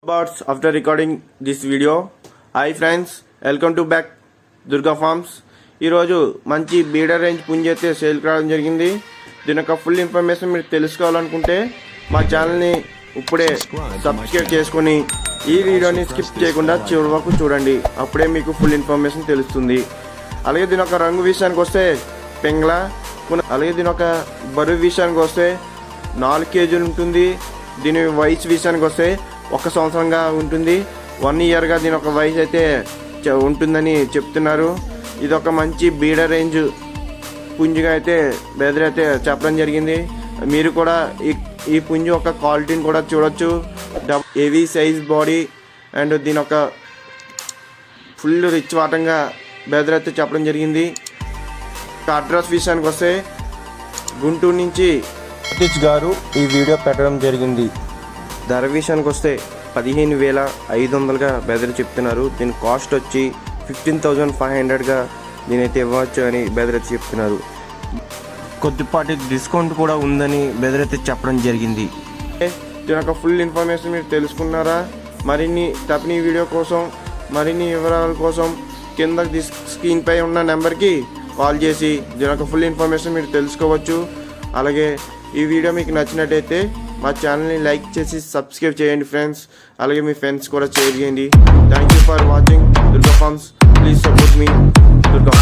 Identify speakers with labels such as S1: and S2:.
S1: Bots after recording this video. Hi friends, welcome to back Durga Farms. ఈరోజు మంచి breeder range పుంజి అయితే సేల్కి రావడం జరిగింది. దీని యొక్క ఫుల్ ఇన్ఫర్మేషన్ మీరు తెలుసుకోవాలనుకుంటే మా ఛానల్ని ఇప్పుడే సబ్స్క్రైబ్ చేసుకొని ఈ వీడియోని స్కిప్ చేయకుండా చివరి వరకు చూడండి. అప్పుడే మీకు ఫుల్ ఇన్ఫర్మేషన్ తెలుస్తుంది. అలాగే దీని యొక్క రంగు విషయానికి వస్తే పెంగ్లా, అలాగే దీని యొక్క బరువు విషయానికి వస్తే 4 కేజీలు ఉంటుంది. దీని వయసు విషయానికి వస్తే 1 సంవత్సరంగా ఉంటుంది. 1 ఇయర్గా దీని ఒక వయసు అయితే ఉంటుందని చెప్తున్నారు. ఇది ఒక మంచి బీడర్ రేంజ్ పుంజిగా అయితే బెదర్ అయితే చెప్పడం జరిగింది. మీరు కూడా ఈ పుంజి ఒక క్వాలిటీని కూడా చూడొచ్చు. హెవీ సైజ్ బాడీ అండ్ దీని ఒక ఫుల్ రిచ్ వాటంగా బెదర్ అయితే చెప్పడం జరిగింది. అడ్రస్ విషయానికి వస్తే గుంటూరు నుంచి సతీష్ గారు ఈ వీడియో పెట్టడం జరిగింది. ధర విషయానికి వస్తే 15,500గా బెదర్ చెప్తున్నారు. దీని కాస్ట్ వచ్చి 15,500గా దీనైతే ఇవ్వచ్చు అని బెదర్ అయితే చెప్తున్నారు. కొద్దిపాటి డిస్కౌంట్ కూడా ఉందని బెదర్ అయితే చెప్పడం జరిగింది. దీని యొక్క ఫుల్ ఇన్ఫర్మేషన్ మీరు తెలుసుకున్నారా? మరిన్ని తప్పని వీడియో కోసం, మరిన్ని వివరాల కోసం కింద స్క్రీన్ పై ఉన్న నెంబర్కి కాల్ చేసి దీని యొక్క ఫుల్ ఇన్ఫర్మేషన్ మీరు తెలుసుకోవచ్చు. అలాగే ఈ వీడియో మీకు నచ్చినట్టయితే మా ఛానల్ని లైక్ చేసి సబ్స్క్రైబ్ చేయండి ఫ్రెండ్స్. అలాగే మీ ఫ్రెండ్స్ కూడా షేర్ చేయండి. Thank you for watching Durga Farms. Please support మీ దుర్గా.